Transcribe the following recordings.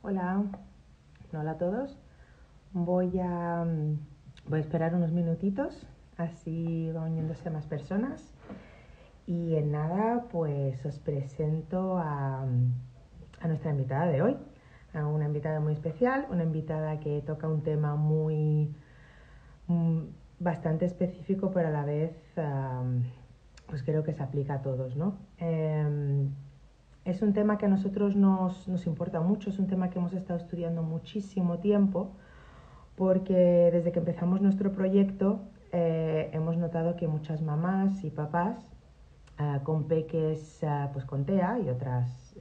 Hola, hola a todos. Voy a, voy a esperar unos minutitos, así van uniéndose más personas. Y en nada, pues os presento a nuestra invitada de hoy. A una invitada muy especial, una invitada que toca un tema mm, bastante específico, pero a la vez pues creo que se aplica a todos, ¿no? Es un tema que a nosotros nos importa mucho, es un tema que hemos estado estudiando muchísimo tiempo, porque desde que empezamos nuestro proyecto hemos notado que muchas mamás y papás con peques pues con TEA y otras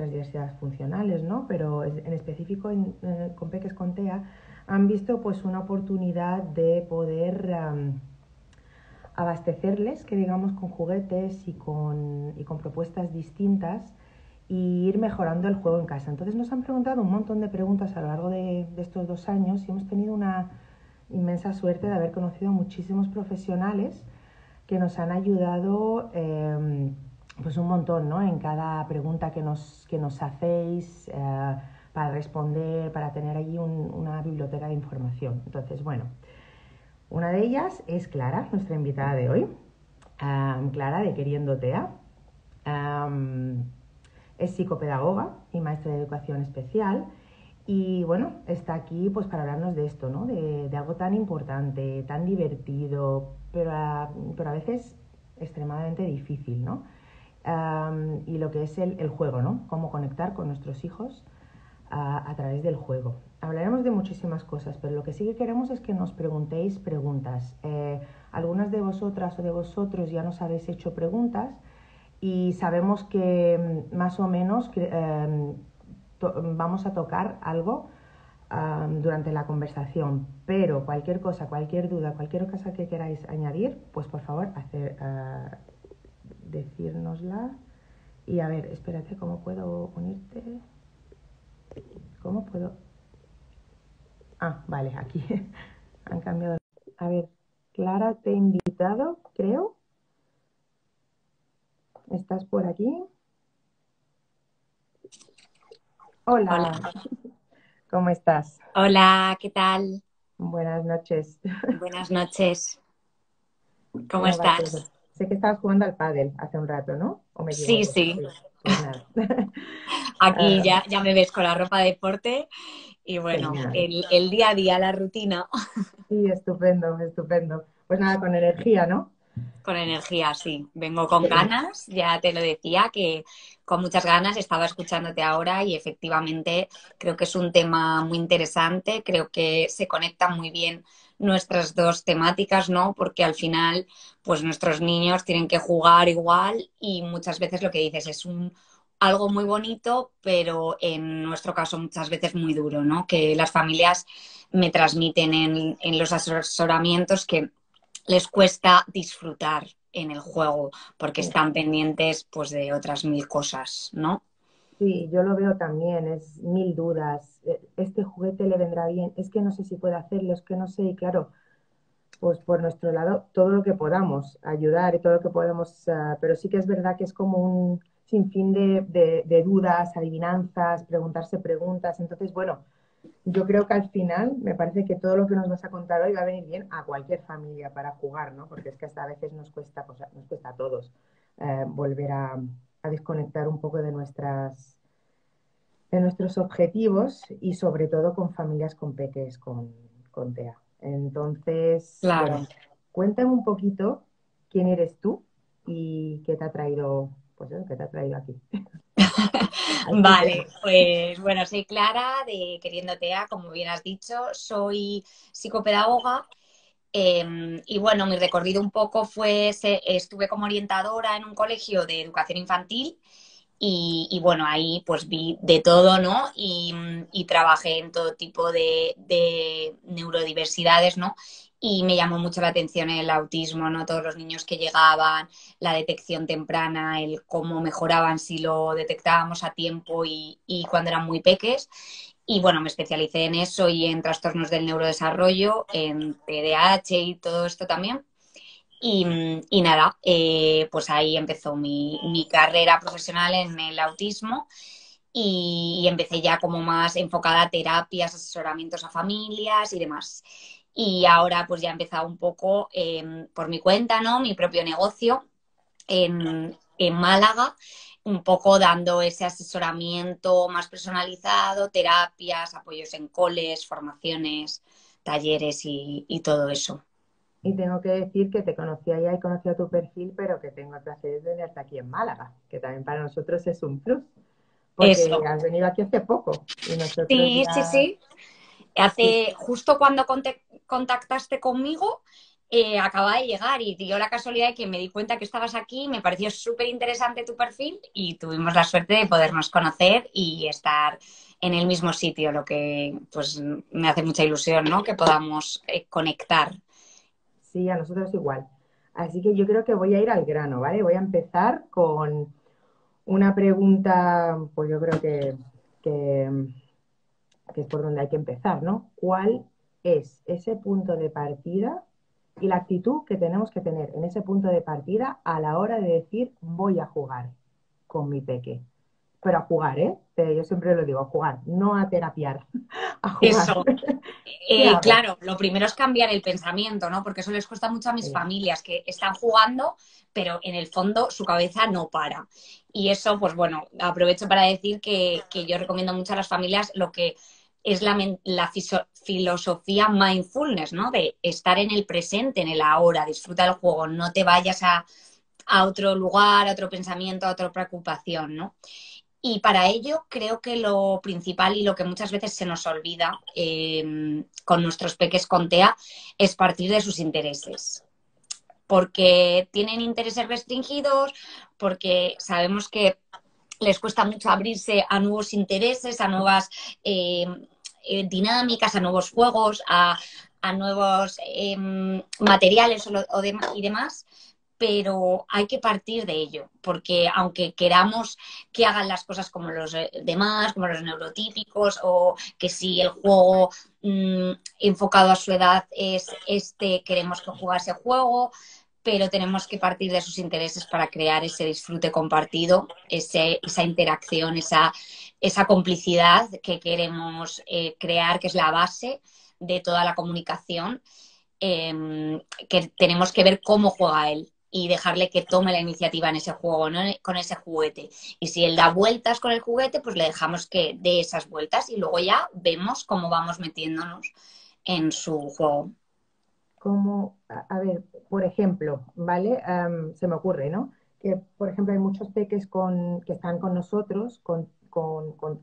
diversidades funcionales, ¿no? Pero en específico con peques con TEA han visto pues una oportunidad de poder abastecerles, que digamos, con juguetes y con propuestas distintas y ir mejorando el juego en casa. Entonces nos han preguntado un montón de preguntas a lo largo de estos 2 años y hemos tenido una inmensa suerte de haber conocido a muchísimos profesionales que nos han ayudado pues un montón, ¿no? En cada pregunta que nos hacéis para responder, para tener allí una biblioteca de información. Entonces, bueno, una de ellas es Clara, nuestra invitada de hoy. Clara de Queriendo TEA. Es psicopedagoga y maestra de educación especial y bueno, está aquí pues para hablarnos de esto, ¿no? De algo tan importante, tan divertido, pero a veces extremadamente difícil, ¿no? Y lo que es el juego, ¿no? Cómo conectar con nuestros hijos a través del juego. Hablaremos de muchísimas cosas, pero lo que sí que queremos es que nos preguntéis preguntas. Algunas de vosotras o de vosotros ya nos habéis hecho preguntas y sabemos que más o menos vamos a tocar algo durante la conversación, pero cualquier cosa, cualquier duda, cualquier cosa que queráis añadir, pues por favor decírnosla. Y a ver, espérate, ¿cómo puedo unirte? ¿Cómo puedo? Ah, vale, aquí han cambiado. A ver, Clara, te he invitado, creo. ¿Estás por aquí? Hola, Hola, ¿cómo estás? hola, ¿qué tal? Buenas noches. Buenas noches, ¿cómo ¿Cómo va todo? estás? Sé que estabas jugando al pádel hace un rato, ¿no? ¿O me Sí, equivoco? sí, Sí, pues nada. aquí Ah, ya me ves con la ropa de deporte y bueno, genial. el día a día, la rutina, Sí, estupendo, estupendo. Pues nada, con energía, ¿no? con energía, sí. Vengo con Genial. ganas, ya te lo decía, que con muchas ganas estaba escuchándote ahora y efectivamente creo que es un tema muy interesante, creo que se conectan muy bien nuestras dos temáticas, ¿no? Porque al final, pues nuestros niños tienen que jugar igual y muchas veces lo que dices es algo muy bonito, pero en nuestro caso muchas veces muy duro, ¿no? Que las familias me transmiten en los asesoramientos que les cuesta disfrutar en el juego porque Sí. están pendientes pues de otras mil cosas, ¿no? Sí, yo lo veo también, es mil dudas. Este juguete le vendrá bien, es que no sé si puede hacerlo, es que no sé, y claro, pues por nuestro lado, todo lo que podamos ayudar y todo lo que podemos, pero sí que es verdad que es como un sinfín de dudas, adivinanzas, preguntarse preguntas. Entonces, bueno, yo creo que al final me parece que todo lo que nos vas a contar hoy va a venir bien a cualquier familia para jugar, ¿no? Porque es que hasta a veces nos cuesta, pues, nos cuesta a todos volver a desconectar un poco de nuestros objetivos y sobre todo con familias con peques con TEA. Entonces, bueno, Claro. cuéntame un poquito quién eres tú y qué te ha traído, pues eso, qué te ha traído aquí. Al Vale, micrófono. pues bueno, soy Clara de Queriendo TEA, como bien has dicho, soy psicopedagoga y bueno, mi recorrido un poco estuve como orientadora en un colegio de educación infantil y bueno, ahí pues vi de todo, ¿no? Y trabajé en todo tipo de neurodiversidades, ¿no? Y me llamó mucho la atención el autismo, ¿no? Todos los niños que llegaban, la detección temprana, el cómo mejoraban si lo detectábamos a tiempo y cuando eran muy peques. Y bueno, me especialicé en eso y en trastornos del neurodesarrollo, en TDAH y todo esto también. Y nada, pues ahí empezó mi carrera profesional en el autismo y empecé ya como más enfocada a terapias, asesoramientos a familias y demás. Y ahora pues ya he empezado un poco por mi cuenta, ¿no? Mi propio negocio en Málaga, un poco dando ese asesoramiento más personalizado, terapias, apoyos en coles, formaciones, talleres y todo eso. Y tengo que decir que te conocía ya y conocía tu perfil, pero que tengo el placer de tenerte aquí en Málaga, que también para nosotros es un plus, porque Eso. has venido aquí hace poco y nosotros Sí, sí, ya... sí. Sí, Justo cuando contactaste conmigo, acaba de llegar y dio la casualidad de que me di cuenta que estabas aquí, me pareció súper interesante tu perfil y tuvimos la suerte de podernos conocer y estar en el mismo sitio, lo que pues me hace mucha ilusión, ¿no? Que podamos conectar. sí, a nosotros igual. Así que yo creo que voy a ir al grano, ¿vale? Voy a empezar con una pregunta, pues yo creo que, que es por donde hay que empezar, ¿no? ¿Cuál es ese punto de partida y la actitud que tenemos que tener en ese punto de partida a la hora de decir voy a jugar con mi peque? Pero a jugar, ¿eh? Yo siempre lo digo, a jugar, no a terapiar, a jugar. Eso. ¿Qué hago? Claro, lo primero es cambiar el pensamiento, ¿no? Porque eso les cuesta mucho a mis Eh, familias, que están jugando, pero en el fondo su cabeza no para. Y eso, pues bueno, aprovecho para decir que yo recomiendo mucho a las familias lo que es la filosofía mindfulness, ¿no? De estar en el presente, en el ahora, disfruta del juego, no te vayas a otro lugar, a otro pensamiento, a otra preocupación, ¿no? Y para ello creo que lo principal y lo que muchas veces se nos olvida con nuestros peques con TEA es partir de sus intereses. Porque tienen intereses restringidos, porque sabemos que les cuesta mucho abrirse a nuevos intereses, a nuevas eh, dinámicas, a nuevos juegos, a nuevos materiales y demás, pero hay que partir de ello, porque aunque queramos que hagan las cosas como los demás, como los neurotípicos, o que si el juego enfocado a su edad es este, queremos que juegue ese juego, pero tenemos que partir de sus intereses para crear ese disfrute compartido, esa interacción, esa complicidad que queremos crear, que es la base de toda la comunicación, que tenemos que ver cómo juega él y dejarle que tome la iniciativa en ese juego, ¿no? Con ese juguete. Y si él da vueltas con el juguete, pues le dejamos que dé esas vueltas y luego ya vemos cómo vamos metiéndonos en su juego. Como, a ver, por ejemplo, ¿vale? Se me ocurre, ¿no? Que, por ejemplo, hay muchos peques que están con nosotros con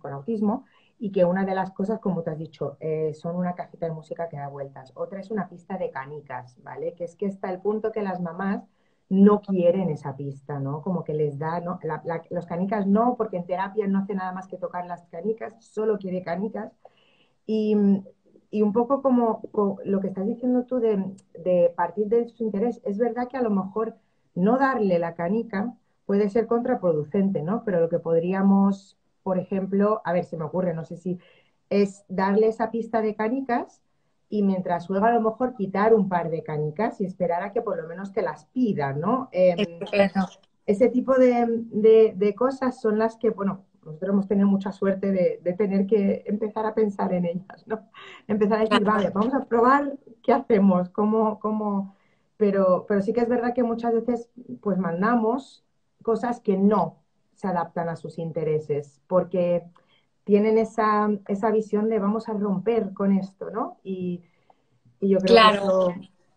autismo y que una de las cosas, como te has dicho, son una cajita de música que da vueltas. Otra es una pista de canicas, ¿vale? Que es que está el punto que las mamás no quieren esa pista, ¿no? Como que les da, ¿no? Los canicas no, porque en terapia no hace nada más que tocar las canicas, solo quiere canicas. Y, y un poco como lo que estás diciendo tú de partir de su interés, es verdad que a lo mejor no darle la canica puede ser contraproducente, ¿no? Pero lo que podríamos, por ejemplo, a ver, se me ocurre, no sé si es darle esa pista de canicas y mientras juega a lo mejor quitar un par de canicas y esperar a que por lo menos te las pida, ¿no? Estupendo. Ese tipo de cosas son las que, bueno, nosotros hemos tenido mucha suerte de tener que empezar a pensar en ellas, ¿no? Empezar a decir, Claro. vale, vamos a probar qué hacemos, cómo... Pero sí que es verdad que muchas veces pues mandamos cosas que no se adaptan a sus intereses, porque tienen esa visión de vamos a romper con esto, ¿no? Y yo creo que Claro. eso a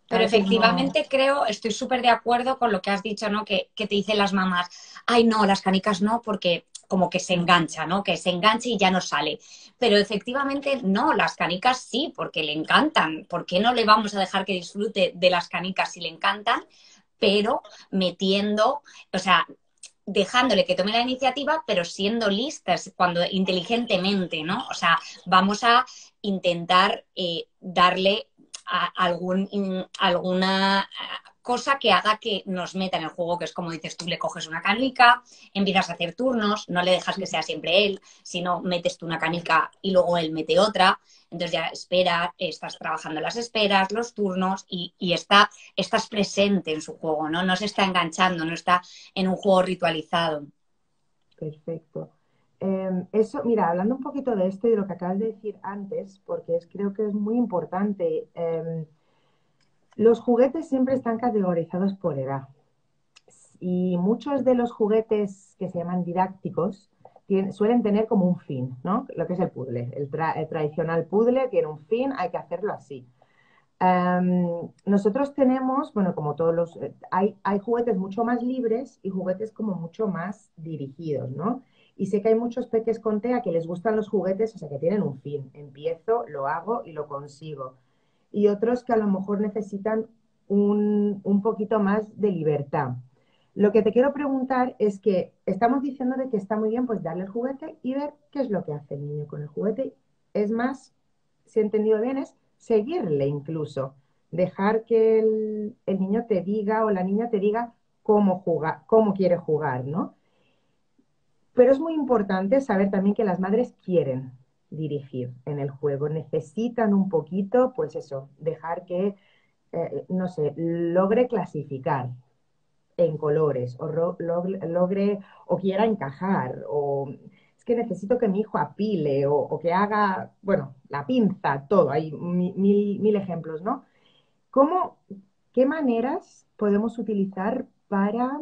Pero veces no... efectivamente creo, estoy súper de acuerdo con lo que has dicho, ¿no? Que te dicen las mamás, ay, no, las canicas no, porque como que se engancha, ¿no? Que se engancha y ya no sale. Pero efectivamente no, las canicas sí, porque le encantan. ¿Por qué no le vamos a dejar que disfrute de las canicas si le encantan? Pero metiendo, o sea, dejándole que tome la iniciativa, pero siendo listas, cuando inteligentemente, ¿no? O sea, vamos a intentar darle alguna cosa que haga que nos meta en el juego, que es como dices tú, le coges una canica, empiezas a hacer turnos, no le dejas que sea siempre él, sino metes tú una canica y luego él mete otra, entonces ya espera, estás trabajando las esperas, los turnos y estás presente en su juego, ¿no? No se está enganchando, no está en un juego ritualizado. Perfecto. Eso, mira, hablando un poquito de esto y de lo que acabas de decir antes, porque creo que es muy importante, los juguetes siempre están categorizados por edad. Y muchos de los juguetes que se llaman didácticos suelen tener como un fin, ¿no? Lo que es el puzzle. El tradicional puzzle tiene un fin, hay que hacerlo así. Nosotros tenemos, bueno, como todos los, hay juguetes mucho más libres y juguetes como mucho más dirigidos, ¿no? Y sé que hay muchos peques con TEA que les gustan los juguetes, o sea, que tienen un fin. Empiezo, lo hago y lo consigo. Y otros que a lo mejor necesitan un poquito más de libertad. Lo que te quiero preguntar es que estamos diciendo de que está muy bien pues darle el juguete y ver qué es lo que hace el niño con el juguete. Es más, si he entendido bien, es seguirle incluso. Dejar que el niño te diga o la niña te diga cómo jugar, cómo quiere jugar, ¿no? Pero es muy importante saber también que las madres quieren dirigir en el juego, necesitan un poquito, pues eso, dejar que, no sé, logre clasificar en colores logre o quiera encajar o es que necesito que mi hijo apile o que haga, bueno, la pinza, todo, hay mil ejemplos, ¿no? ¿Cómo, qué maneras podemos utilizar para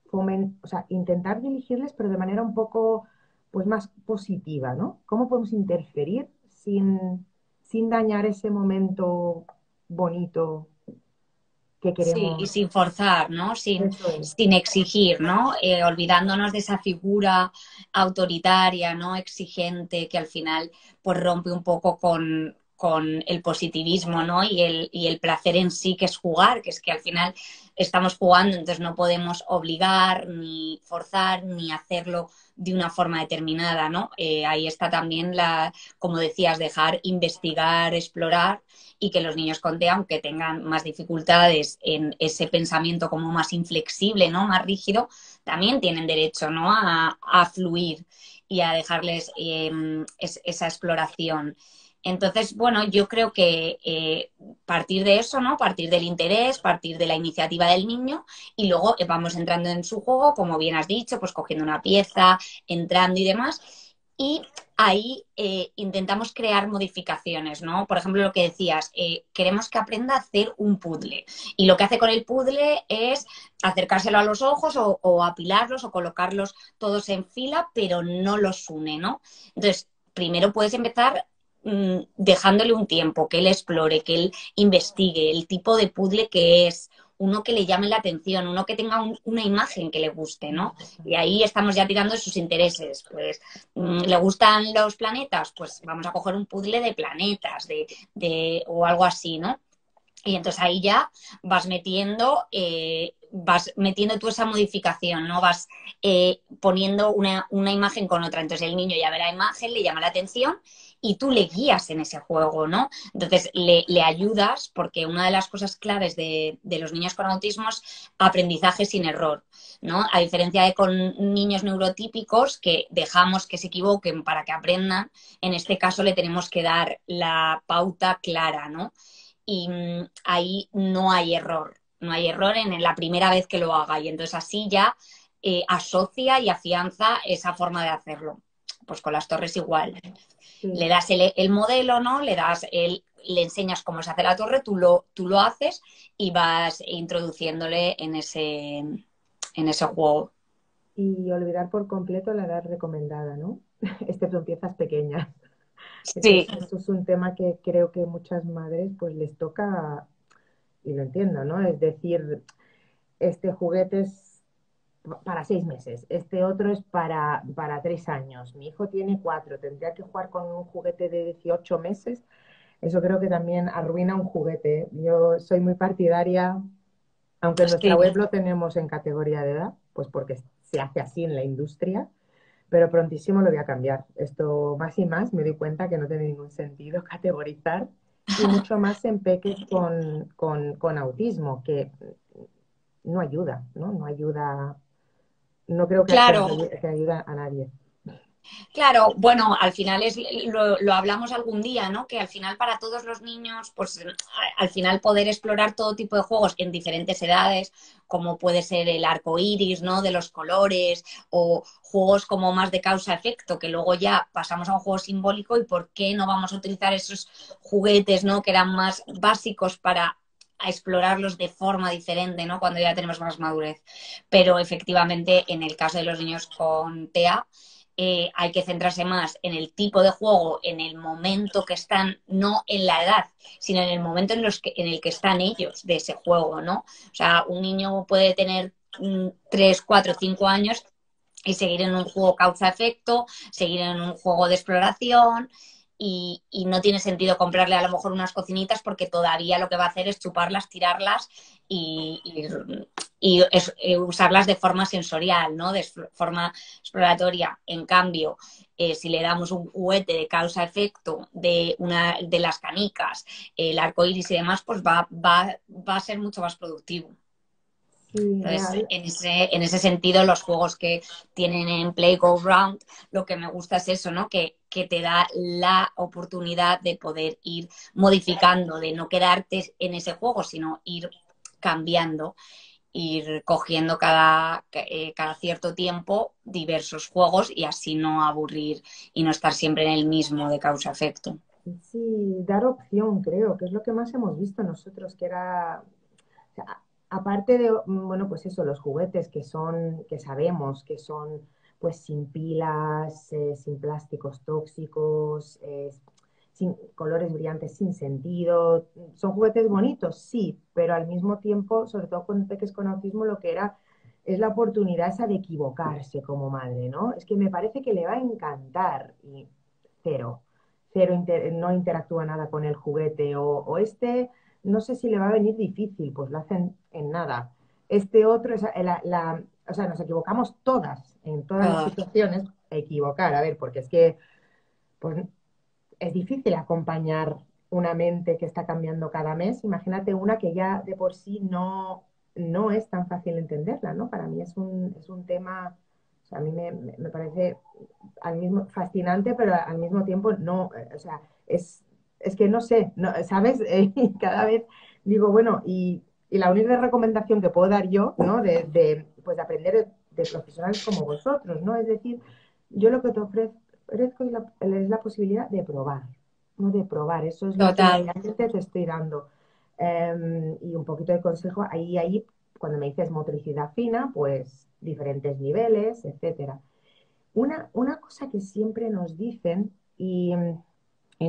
o sea, intentar dirigirles, pero de manera un poco pues, más positiva, ¿no? ¿Cómo podemos interferir sin dañar ese momento bonito que Sí, y queremos? sin forzar, ¿no? Eso es. Sin exigir, ¿no? Olvidándonos de esa figura autoritaria, ¿no? Exigente, que al final pues rompe un poco con el positivismo, ¿no? Y el placer en sí, que es jugar, que es que al final estamos jugando, entonces no podemos obligar, ni forzar, ni hacerlo de una forma determinada, ¿no? Ahí está también como decías, dejar investigar, explorar y que los niños con TEA, aunque tengan más dificultades en ese pensamiento como más inflexible, ¿no? Más rígido, también tienen derecho, ¿no? A fluir y a dejarles esa exploración. Entonces, bueno, yo creo que partir de eso, ¿no? Partir del interés, partir de la iniciativa del niño y luego vamos entrando en su juego, como bien has dicho, pues cogiendo una pieza, entrando y demás. Y ahí intentamos crear modificaciones, ¿no? Por ejemplo, lo que decías, queremos que aprenda a hacer un puzzle. Y lo que hace con el puzzle es acercárselo a los ojos o apilarlos o colocarlos todos en fila, pero no los une, ¿no? Entonces, primero puedes empezar dejándole un tiempo, que él explore, que él investigue el tipo de puzzle que es, uno que le llame la atención, uno que tenga una imagen que le guste, ¿no? Y ahí estamos ya tirando de sus intereses. Pues, ¿le gustan los planetas? Pues vamos a coger un puzzle de planetas o algo así, ¿no? Y entonces ahí ya vas metiendo tú esa modificación, ¿no? Vas poniendo una imagen con otra. Entonces el niño ya ve la imagen, le llama la atención y tú le guías en ese juego, ¿no? Entonces le ayudas porque una de las cosas claves de los niños con autismo es aprendizaje sin error, ¿no? A diferencia de con niños neurotípicos que dejamos que se equivoquen para que aprendan, en este caso le tenemos que dar la pauta clara, ¿no? Y ahí no hay error, no hay error en la primera vez que lo haga y entonces así ya asocia y afianza esa forma de hacerlo. Pues con las torres igual. Le Sí. das el modelo, ¿no? Le enseñas cómo se hace la torre, tú lo haces y vas introduciéndole en ese juego. Y olvidar por completo la edad recomendada, ¿no? Excepto en piezas pequeñas. Sí, Eso es un tema que creo que muchas madres pues les toca, y lo entiendo, ¿no? Es decir, este juguete es para 6 meses, este otro es para 3 años, mi hijo tiene 4, tendría que jugar con un juguete de 18 meses. Eso creo que también arruina un juguete. Yo soy muy partidaria, aunque en nuestra sí. web lo tenemos en categoría de edad, pues porque se hace así en la industria, pero prontísimo lo voy a cambiar. Esto más y más me doy cuenta que no tiene ningún sentido categorizar y mucho más en peques con autismo, que no ayuda, ¿no? No ayuda, no creo Claro, que ayuda a nadie. Claro, bueno, al final lo hablamos algún día, ¿no? Que al final para todos los niños, pues al final poder explorar todo tipo de juegos en diferentes edades, como puede ser el arco iris, ¿no? De los colores, o juegos como más de causa-efecto, que luego ya pasamos a un juego simbólico y por qué no vamos a utilizar esos juguetes, ¿no? Que eran más básicos para a explorarlos de forma diferente, ¿no? Cuando ya tenemos más madurez. Pero efectivamente, en el caso de los niños con TEA, hay que centrarse más en el tipo de juego, en el momento que están, no en la edad, sino en el momento en el que están ellos de ese juego, ¿no? O sea, un niño puede tener 3, 4, 5 años y seguir en un juego causa-efecto, seguir en un juego de exploración y no tiene sentido comprarle a lo mejor unas cocinitas porque todavía lo que va a hacer es chuparlas, tirarlas y, usarlas de forma sensorial, ¿no? De forma exploratoria. En cambio, si le damos un juguete de causa-efecto de las canicas, el arco iris y demás, pues va a ser mucho más productivo. Sí, Entonces, en ese sentido, los juegos que tienen en Play Go Round, lo que me gusta es eso, ¿no? Que te da la oportunidad de poder ir modificando, de no quedarte en ese juego, sino ir cambiando, ir cogiendo cada cierto tiempo diversos juegos y así no aburrir y no estar siempre en el mismo de causa-efecto. sí, dar opción, creo, que es lo que más hemos visto nosotros, que era, o sea, aparte de, bueno, pues eso, los juguetes que son, que sabemos que son, pues sin pilas, sin plásticos tóxicos, sin colores brillantes, sin sentido, son juguetes bonitos, sí, pero al mismo tiempo, sobre todo con peques con autismo, lo que era es la oportunidad esa de equivocarse como madre, ¿no? Es que me parece que le va a encantar y cero, no interactúa nada con el juguete o este no sé si le va a venir difícil, pues lo hacen en nada. Este otro, o sea, nos equivocamos todas, en todas las Ah, situaciones, equivocar, a ver, porque es que pues, es difícil acompañar una mente que está cambiando cada mes. Imagínate una que ya de por sí no es tan fácil entenderla, ¿no? Para mí es un tema, o sea, a mí me parece al mismo fascinante, pero al mismo tiempo no, o sea, es que no sé, no, ¿sabes? Cada vez digo, bueno, y la única recomendación que puedo dar yo, ¿no? Pues de aprender de profesionales como vosotros, ¿no? Es decir, yo lo que te ofrezco es la posibilidad de probar, ¿no? De probar, eso es lo que total. realmente te estoy dando. Y un poquito de consejo, ahí, cuando me dices motricidad fina, pues diferentes niveles, etcétera. Una cosa que siempre nos dicen, y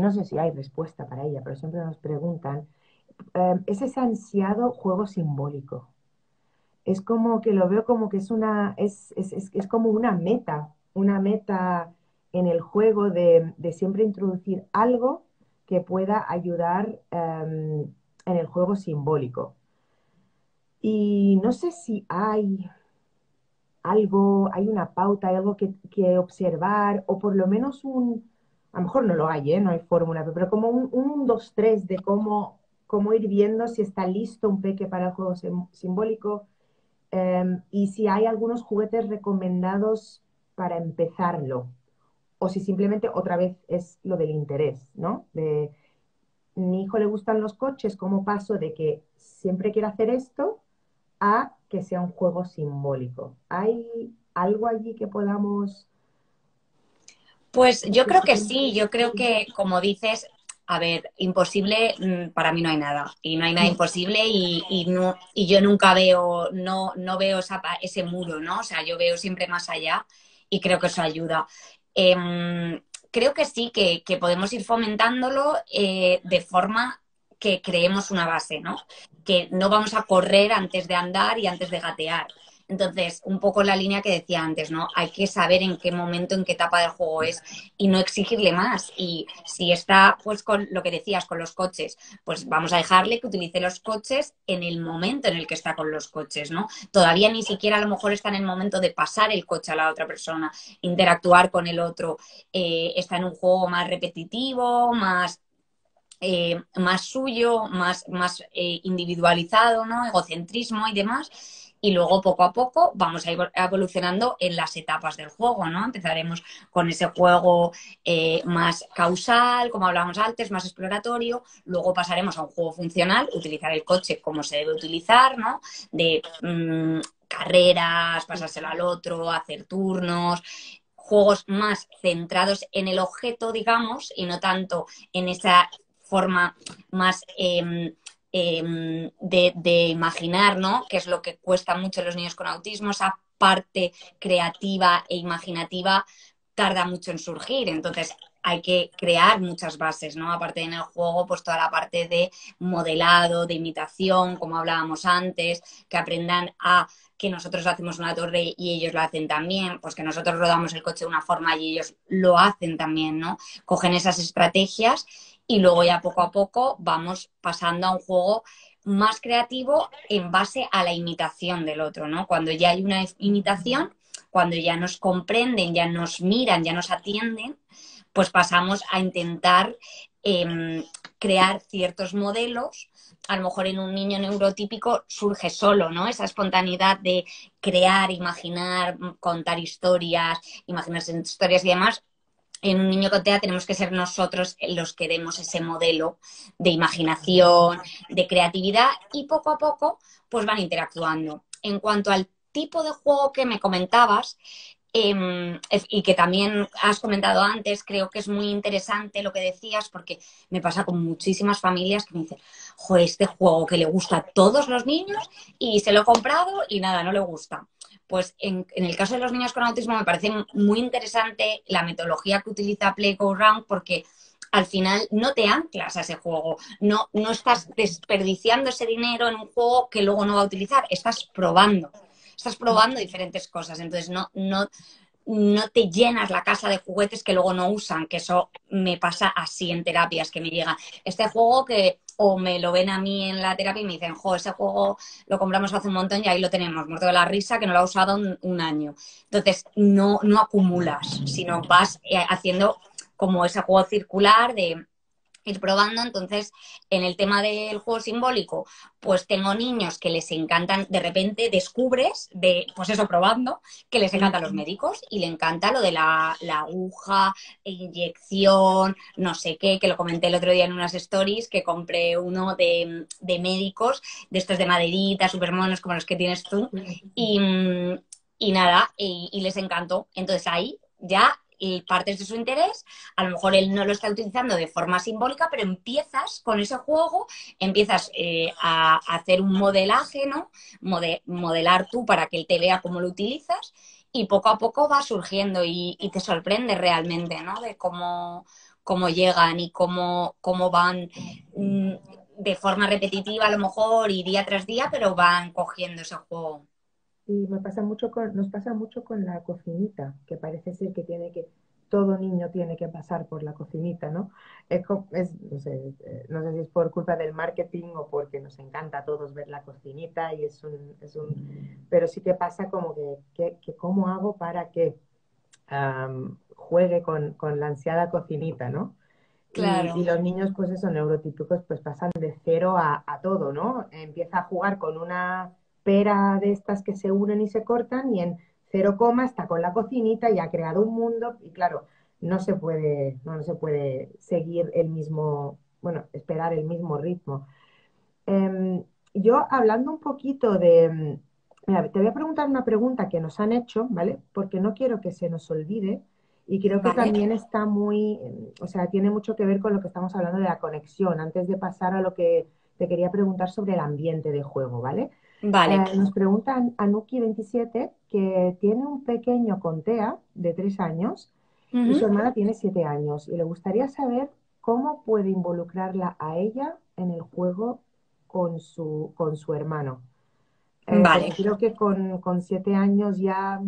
no sé si hay respuesta para ella, pero siempre nos preguntan, es ese ansiado juego simbólico. Es como que lo veo como que es como una meta en el juego de siempre introducir algo que pueda ayudar en el juego simbólico. Y no sé si hay algo, hay una pauta, hay algo que observar, o por lo menos a lo mejor no lo hay, ¿eh? No hay fórmula, pero como un 2 3 de cómo ir viendo si está listo un peque para el juego simbólico, y si hay algunos juguetes recomendados para empezarlo, o si simplemente otra vez es lo del interés, ¿no? De mi hijo le gustan los coches, ¿cómo paso de que siempre quiera hacer esto a que sea un juego simbólico? ¿Hay algo allí que podamos... Pues yo creo que sí, yo creo que, como dices, a ver, imposible, para mí no hay nada, y no hay nada imposible y yo nunca veo, no veo ese muro, ¿no? O sea, yo veo siempre más allá y creo que eso ayuda. Creo que sí, que podemos ir fomentándolo de forma que creemos una base, ¿no? Que no vamos a correr antes de andar y antes de gatear. Entonces, un poco la línea que decía antes, ¿no? Hay que saber en qué momento, en qué etapa del juego es y no exigirle más. Y si está, pues con lo que decías, con los coches, pues vamos a dejarle que utilice los coches en el momento en el que está con los coches, ¿no? Todavía ni siquiera a lo mejor está en el momento de pasar el coche a la otra persona, interactuar con el otro, está en un juego más repetitivo, más suyo, más individualizado, ¿no? Egocentrismo y demás. y luego poco a poco vamos a ir evolucionando en las etapas del juego, ¿no? Empezaremos con ese juego más causal, como hablábamos antes, más exploratorio, luego pasaremos a un juego funcional, utilizar el coche como se debe utilizar, ¿no? De carreras, pasárselo al otro, hacer turnos, juegos más centrados en el objeto, digamos, y no tanto en esa forma más de imaginar, ¿no? Que es lo que cuesta mucho a los niños con autismo, esa parte creativa e imaginativa tarda mucho en surgir, entonces hay que crear muchas bases, ¿no? Aparte en el juego, pues toda la parte de modelado, de imitación, como hablábamos antes, que aprendan a que nosotros hacemos una torre y ellos la hacen también, pues que nosotros rodamos el coche de una forma y ellos lo hacen también, ¿no? Cogen esas estrategias y luego ya poco a poco vamos pasando a un juego más creativo en base a la imitación del otro, ¿no? Cuando ya hay una imitación, cuando ya nos comprenden, ya nos miran, ya nos atienden, pues pasamos a intentar crear ciertos modelos. A lo mejor en un niño neurotípico surge solo, ¿no? Esa espontaneidad de crear, imaginar, contar historias, imaginarse historias y demás. En un niño con TEA tenemos que ser nosotros los que demos ese modelo de imaginación, de creatividad y poco a poco pues van interactuando. En cuanto al tipo de juego que me comentabas, y que también has comentado antes, creo que es muy interesante lo que decías, porque me pasa con muchísimas familias que me dicen, joder, este juego que le gusta a todos los niños y se lo he comprado y nada, no le gusta. Pues en el caso de los niños con autismo me parece muy interesante la metodología que utiliza Play Go Round, porque al final no te anclas a ese juego, no estás desperdiciando ese dinero en un juego que luego no va a utilizar, estás probando diferentes cosas, entonces no te llenas la casa de juguetes que luego no usan, que eso me pasa así en terapias, que me llega este juego que o me lo ven a mí en la terapia y me dicen, jo, ese juego lo compramos hace un montón y ahí lo tenemos, muerto de la risa, que no lo ha usado un año. Entonces, no acumulas, sino vas haciendo como ese juego circular de ir probando. Entonces, en el tema del juego simbólico, pues tengo niños que les encantan, de repente descubres, pues eso, probando, que les encantan los médicos y le encanta lo de la aguja, inyección, no sé qué, que lo comenté el otro día en unas stories, que compré uno de médicos, de estos de maderita, súper monos como los que tienes tú, y, y nada, y les encantó. Entonces ahí ya y partes de su interés, a lo mejor él no lo está utilizando de forma simbólica, pero empiezas con ese juego, empiezas a hacer un modelaje, ¿no? Modelar tú para que él te vea cómo lo utilizas y poco a poco va surgiendo y te sorprende realmente, ¿no? De cómo llegan y cómo van de forma repetitiva a lo mejor y día tras día, pero van cogiendo ese juego. Y nos pasa mucho con la cocinita, que parece ser que todo niño tiene que pasar por la cocinita, ¿no? No sé si es por culpa del marketing o porque nos encanta a todos ver la cocinita y pero sí que pasa como que ¿cómo hago para que juegue con la ansiada cocinita, ¿no? Y Claro. los niños, pues eso, neurotípicos, pues pasan de cero a todo, ¿no? Empieza a jugar con una pera de estas que se unen y se cortan y en cero coma está con la cocinita y ha creado un mundo y claro, no se puede seguir el mismo, bueno, esperar el mismo ritmo. Yo hablando un poquito mira, te voy a preguntar una pregunta que nos han hecho, ¿vale? Porque no quiero que se nos olvide y creo que Vale. también está o sea, tiene mucho que ver con lo que estamos hablando de la conexión, antes de pasar a lo que te quería preguntar sobre el ambiente de juego, ¿vale? Vale. Nos preguntan Anuki27 que tiene un pequeño con TEA de 3 años y su Ujú. hermana tiene 7 años y le gustaría saber cómo puede involucrarla a ella en el juego con su hermano. Porque Vale. creo que con 7 años ya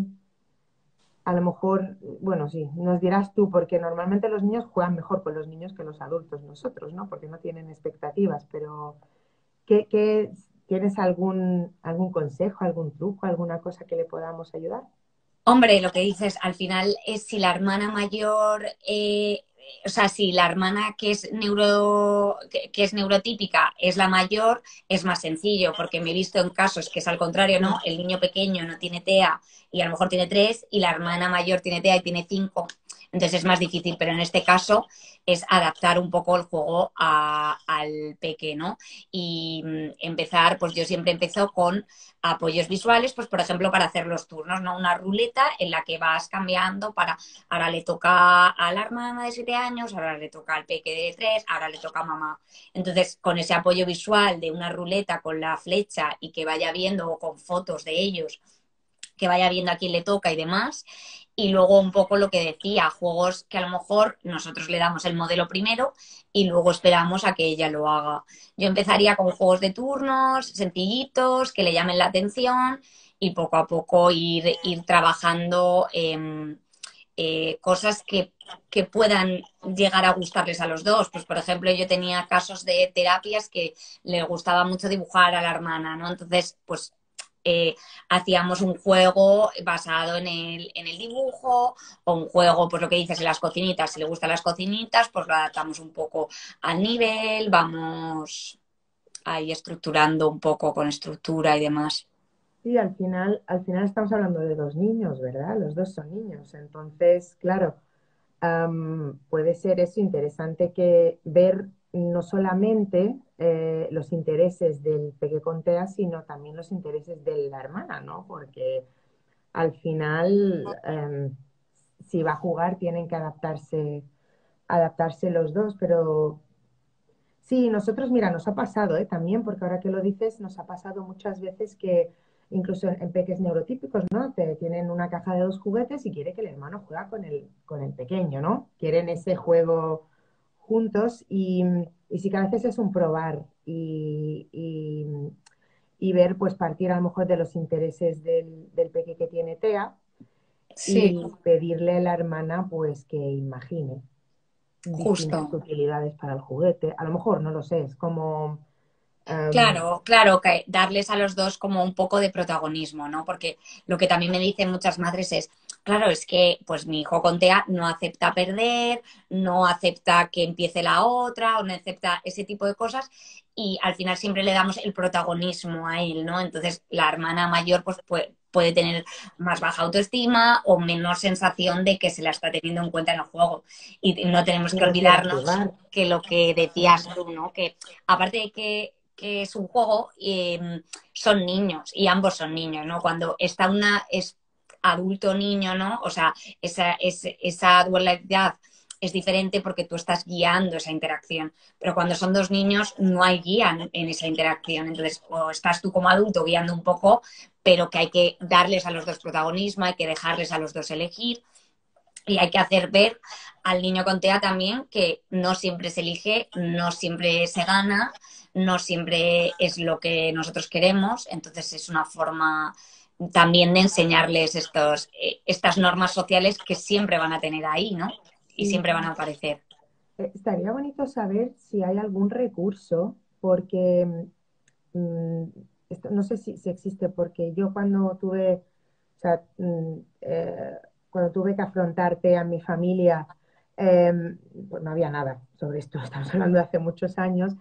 a lo mejor, bueno, sí, nos dirás tú, porque normalmente los niños juegan mejor con los niños que los adultos, nosotros, ¿no? Porque no tienen expectativas, pero tienes algún consejo, algún truco, alguna cosa que le podamos ayudar? Hombre, lo que dices, al final es si la hermana mayor o sea, si la hermana que es neurotípica es la mayor, es más sencillo, porque me he visto en casos que es al contrario, ¿no? El niño pequeño no tiene TEA y a lo mejor tiene 3 y la hermana mayor tiene TEA y tiene 5. Entonces es más difícil, pero en este caso es adaptar un poco el juego al peque, ¿no? Y empezar, pues yo siempre empiezo con apoyos visuales, pues por ejemplo para hacer los turnos, ¿no? Una ruleta en la que vas cambiando para, ahora le toca a la hermana de 7 años, ahora le toca al peque de 3, ahora le toca a mamá. Entonces, con ese apoyo visual de una ruleta con la flecha y que vaya viendo o con fotos de ellos, que vaya viendo a quién le toca y demás. Y luego un poco lo que decía, juegos que a lo mejor nosotros le damos el modelo primero y luego esperamos a que ella lo haga. Yo empezaría con juegos de turnos, sencillitos, que le llamen la atención y poco a poco ir trabajando cosas que puedan llegar a gustarles a los dos. Pues, por ejemplo, yo tenía casos de terapias que le gustaba mucho dibujar a la hermana, ¿no? Entonces, pues hacíamos un juego basado en el dibujo o un juego, pues lo que dices, en las cocinitas. Si le gustan las cocinitas, pues lo adaptamos un poco al nivel, vamos ahí estructurando un poco con estructura y demás. Sí, al final estamos hablando de dos niños, ¿verdad? Los dos son niños. Entonces, claro, puede ser eso interesante que ver no solamente los intereses del peque con TEA, sino también los intereses de la hermana, ¿no? Porque al final, si va a jugar, tienen que adaptarse los dos, pero sí, nosotros, mira, nos ha pasado, también, porque ahora que lo dices, nos ha pasado muchas veces que incluso en peques neurotípicos, ¿no? Te tienen una caja de 2 juguetes y quiere que el hermano juega con el pequeño, ¿no? Quieren ese juego juntos y sí que a veces es un probar y ver, pues partir a lo mejor de los intereses del peque que tiene TEA Sí, y pedirle a la hermana, pues que imagine distintas justo. utilidades para el juguete. A lo mejor, no lo sé, es como... Claro, claro, que darles a los dos como un poco de protagonismo, ¿no? Porque lo que también me dicen muchas madres es, claro, es que pues mi hijo con TEA no acepta perder, no acepta que empiece la otra, o no acepta ese tipo de cosas, y al final siempre le damos el protagonismo a él, ¿no? Entonces la hermana mayor pues puede tener más baja autoestima o menos sensación de que se la está teniendo en cuenta en el juego. Y no tenemos y que no quiera olvidarnos jugar. que lo que decías tú, ¿no? Que aparte de que es un juego, son niños y ambos son niños, ¿no? Cuando está una es adulto niño, ¿no? O sea, esa dualidad es diferente porque tú estás guiando esa interacción, pero cuando son dos niños no hay guía en esa interacción, entonces o estás tú como adulto guiando un poco, pero que hay que darles a los dos protagonismo, hay que dejarles a los dos elegir y hay que hacer ver al niño con TEA también que no siempre se elige, no siempre se gana, no siempre es lo que nosotros queremos. Entonces es una forma también de enseñarles estas normas sociales que siempre van a tener ahí, ¿no? Y Sí, siempre van a aparecer. estaría bonito saber si hay algún recurso, porque mm, no sé si existe, porque yo cuando tuve, o sea, cuando tuve que afrontarte a mi familia, pues no había nada sobre esto, estamos hablando de hace muchos años.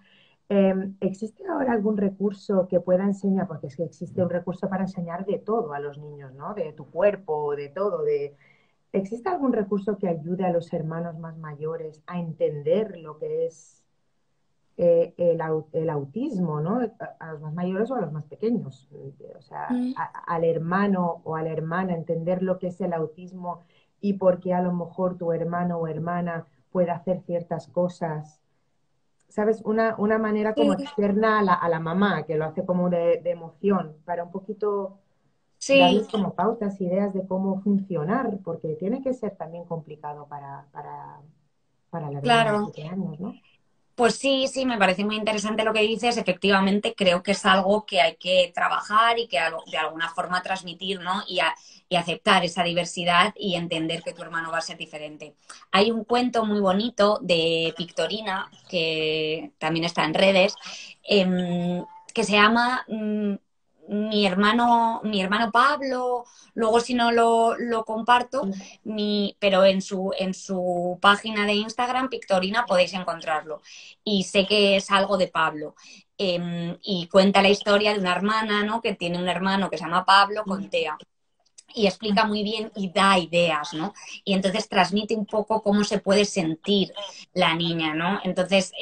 ¿Existe ahora algún recurso que pueda enseñar? Porque es que existe un recurso para enseñar de todo a los niños, ¿no? De tu cuerpo, de todo, ¿existe algún recurso que ayude a los hermanos más mayores a entender lo que es el autismo, ¿no? A los más mayores o a los más pequeños. O sea, Mm. al hermano o a la hermana entender lo que es el autismo y por qué a lo mejor tu hermano o hermana puede hacer ciertas cosas. ¿Sabes? Una manera como Sí, externa a la mamá, que lo hace como de emoción, para un poquito sí, darles como pautas, ideas de cómo funcionar, porque tiene que ser también complicado para la hermana de claro. 7 años, ¿no? Pues sí, sí, me parece muy interesante lo que dices. Efectivamente, creo que es algo que hay que trabajar y que de alguna forma transmitir, ¿no? Y aceptar esa diversidad y entender que tu hermano va a ser diferente. Hay un cuento muy bonito de Pictorina, que también está en redes, que se llama mi hermano Pablo, luego si no lo comparto, pero en su página de Instagram, Pictorina, podéis encontrarlo. Y sé que es algo de Pablo. Y cuenta la historia de una hermana, ¿no? Que tiene un hermano que se llama Pablo con TEA. Y explica muy bien y da ideas, ¿no? Y entonces transmite un poco cómo se puede sentir la niña, ¿no? Entonces,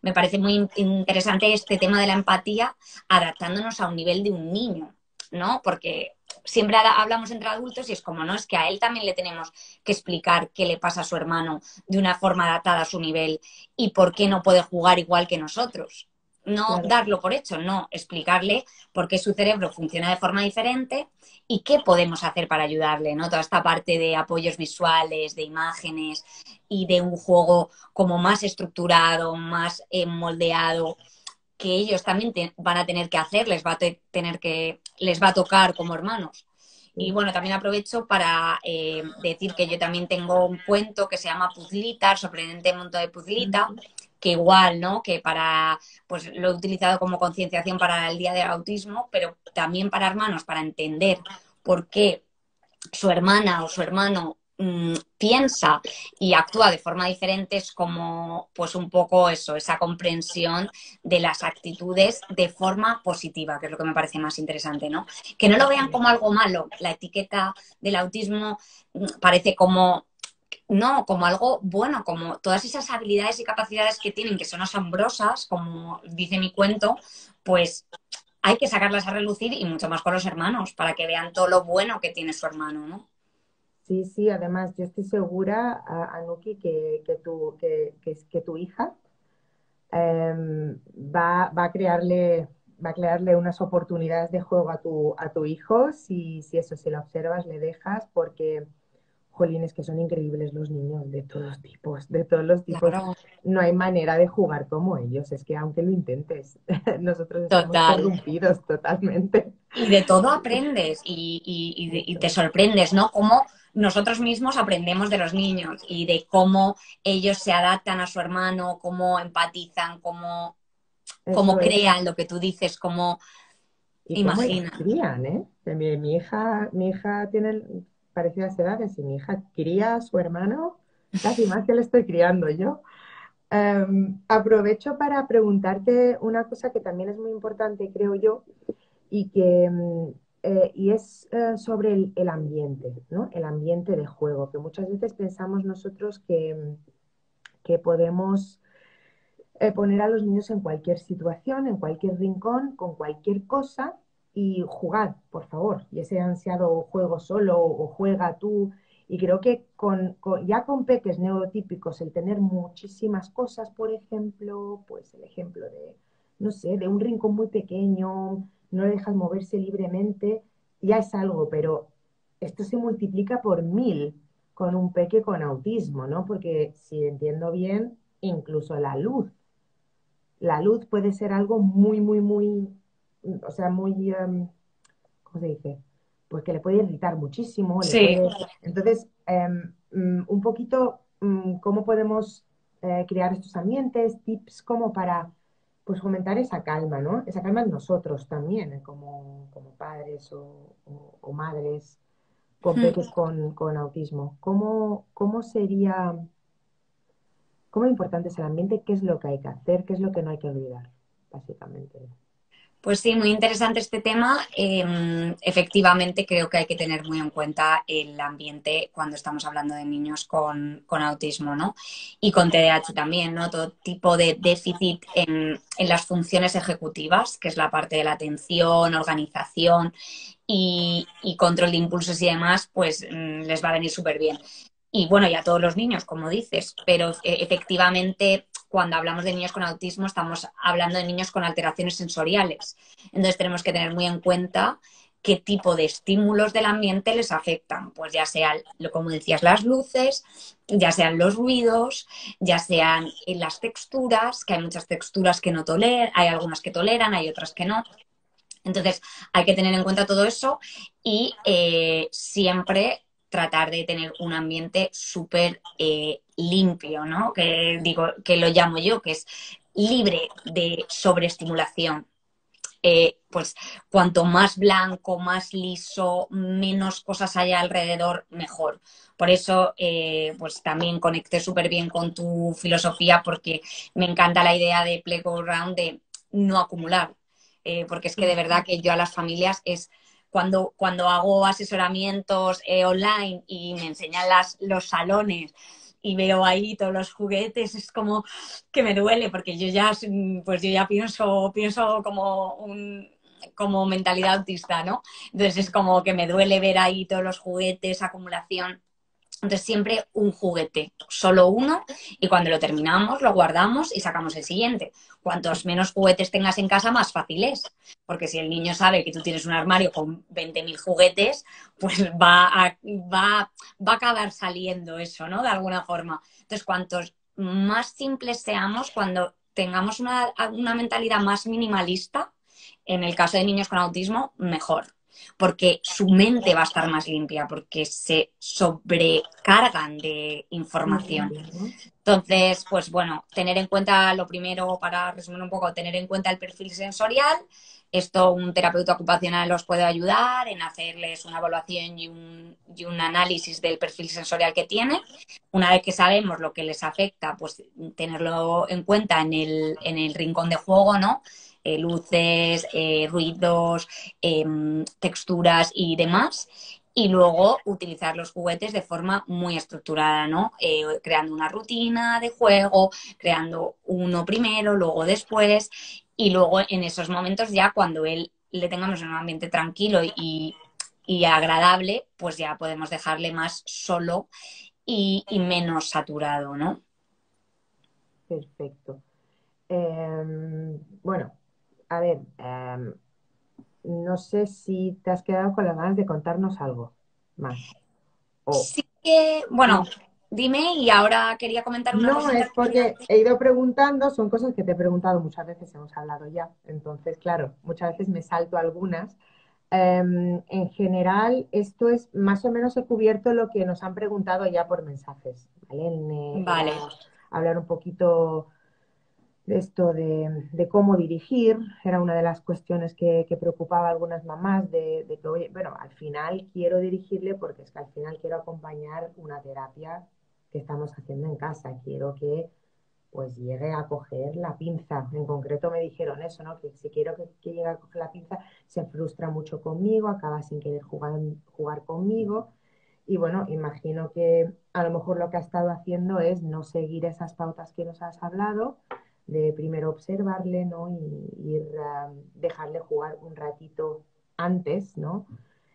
me parece muy interesante este tema de la empatía adaptándonos a un nivel de un niño, ¿no? Porque siempre hablamos entre adultos y es como, no, es que a él también le tenemos que explicar qué le pasa a su hermano de una forma adaptada a su nivel y por qué no puede jugar igual que nosotros. No Claro. darlo por hecho, no, explicarle por qué su cerebro funciona de forma diferente y qué podemos hacer para ayudarle, ¿no? Toda esta parte de apoyos visuales, de imágenes y de un juego como más estructurado, más moldeado, que ellos también van a tener que hacer, les va a tocar como hermanos. Y Sí. bueno, también aprovecho para decir que yo también tengo un cuento que se llama Puzlita, el sorprendente mundo de Puzlita, que igual, ¿no? Que pues lo he utilizado como concienciación para el Día del Autismo, pero también para hermanos, para entender por qué su hermana o su hermano piensa y actúa de forma diferente, es como pues un poco eso, esa comprensión de las actitudes de forma positiva, que es lo que me parece más interesante, ¿no? Que no lo vean como algo malo. La etiqueta del autismo parece como no, como algo bueno, como todas esas habilidades y capacidades que tienen, que son asombrosas, como dice mi cuento, pues hay que sacarlas a relucir y mucho más con los hermanos, para que vean todo lo bueno que tiene su hermano, ¿no? Sí, sí, además yo estoy segura, Anuki, que tu hija va a crearle unas oportunidades de juego a tu hijo si eso, si lo observas, le dejas, porque, jolines, que son increíbles los niños de todos tipos, de todos los tipos. Claro, No hay manera de jugar como ellos, es que aunque lo intentes, nosotros estamos total. corrompidos totalmente. Y de todo aprendes y te Eso. sorprendes, ¿no? Cómo nosotros mismos aprendemos de los niños y de cómo ellos se adaptan a su hermano, cómo empatizan, cómo Eso es. crean lo que tú dices, cómo Y cómo las imaginan. crían, ¿eh? Que mi hija tiene parecidas edades y mi hija cría a su hermano casi más que le estoy criando yo. Aprovecho para preguntarte una cosa que también es muy importante, creo yo, y es sobre el ambiente, ¿no? El ambiente de juego, que muchas veces pensamos nosotros que podemos poner a los niños en cualquier situación, en cualquier rincón, con cualquier cosa y jugar, por favor. Y ese ansiado juego solo o juega tú. Y creo que ya con peques neurotípicos, el tener muchísimas cosas, por ejemplo, pues el ejemplo de, no sé, de un rincón muy pequeño, no le dejas moverse libremente, ya es algo, pero esto se multiplica por 1000 con un peque con autismo, ¿no? Porque si entiendo bien, incluso la luz puede ser algo muy, muy, muy, o sea, muy, ¿cómo se dice? Pues que le puede irritar muchísimo, le Sí. puede... Entonces, un poquito, ¿cómo podemos crear estos ambientes, tips como para, pues, fomentar esa calma, ¿no? Esa calma en nosotros también, como padres o madres con Mm. peques con autismo. ¿Cómo sería, cómo importante es el ambiente? ¿Qué es lo que hay que hacer? ¿Qué es lo que no hay que olvidar? Básicamente. Pues sí, muy interesante este tema. Efectivamente, creo que hay que tener muy en cuenta el ambiente cuando estamos hablando de niños con autismo, ¿no? Y con TDAH también, ¿no? Todo tipo de déficit en las funciones ejecutivas, que es la parte de la atención, organización y control de impulsos y demás, pues les va a venir súper bien. Y bueno, y a todos los niños, como dices, pero efectivamente cuando hablamos de niños con autismo estamos hablando de niños con alteraciones sensoriales. Entonces tenemos que tener muy en cuenta qué tipo de estímulos del ambiente les afectan, pues ya sean, como decías, las luces, ya sean los ruidos, ya sean las texturas, que hay muchas texturas que no toleran, hay algunas que toleran, hay otras que no. Entonces, hay que tener en cuenta todo eso y siempre tratar de tener un ambiente súper limpio, ¿no? Que digo, que lo llamo yo, que es libre de sobreestimulación. pues cuanto más blanco, más liso, menos cosas haya alrededor, mejor. Por eso, pues también conecté súper bien con tu filosofía, porque me encanta la idea de Playground de no acumular. Porque es que de verdad que yo a las familias es cuando hago asesoramientos online y me enseñan los salones y veo ahí todos los juguetes, es como que me duele, porque pues yo ya pienso como mentalidad autista, ¿no? Entonces es como que me duele ver ahí todos los juguetes, acumulación. Entonces siempre un juguete, solo uno, y cuando lo terminamos lo guardamos y sacamos el siguiente. Cuantos menos juguetes tengas en casa, más fácil es. Porque si el niño sabe que tú tienes un armario con 20.000 juguetes, pues va a acabar saliendo eso, ¿no? De alguna forma. Entonces, cuantos más simples seamos, cuando tengamos una mentalidad más minimalista, en el caso de niños con autismo, mejor, porque su mente va a estar más limpia, porque se sobrecargan de información. Entonces, pues bueno, tener en cuenta lo primero, para resumir un poco, tener en cuenta el perfil sensorial. Esto un terapeuta ocupacional os puede ayudar en hacerles una evaluación y un análisis del perfil sensorial que tiene. Una vez que sabemos lo que les afecta, pues tenerlo en cuenta en el rincón de juego, ¿no? Luces, ruidos, texturas y demás. Y luego utilizar los juguetes de forma muy estructurada, ¿no? Creando una rutina de juego, creando uno primero, luego después, y luego en esos momentos ya cuando él le tengamos en un ambiente tranquilo y agradable, pues ya podemos dejarle más solo y menos saturado, ¿no? Perfecto. Bueno, a ver, no sé si te has quedado con las ganas de contarnos algo más. O Sí que, bueno, dime, y ahora quería comentar una no, cosita. es porque he ido preguntando, son cosas que te he preguntado muchas veces, hemos hablado ya. Entonces, claro, muchas veces me salto algunas. En general, esto es más o menos he cubierto lo que nos han preguntado ya por mensajes, ¿vale? Era Vale. hablar un poquito de esto de cómo dirigir, era una de las cuestiones que preocupaba a algunas mamás, de que, oye, bueno, al final quiero dirigirle porque es que al final quiero acompañar una terapia que estamos haciendo en casa, quiero que pues llegue a coger la pinza. En concreto me dijeron eso, ¿no? Que si quiero que llegue a coger la pinza, se frustra mucho conmigo, acaba sin querer jugar conmigo. Y bueno, imagino que a lo mejor lo que ha estado haciendo es no seguir esas pautas que nos has hablado, de primero observarle, ¿no? Y ir a dejarle jugar un ratito antes, ¿no?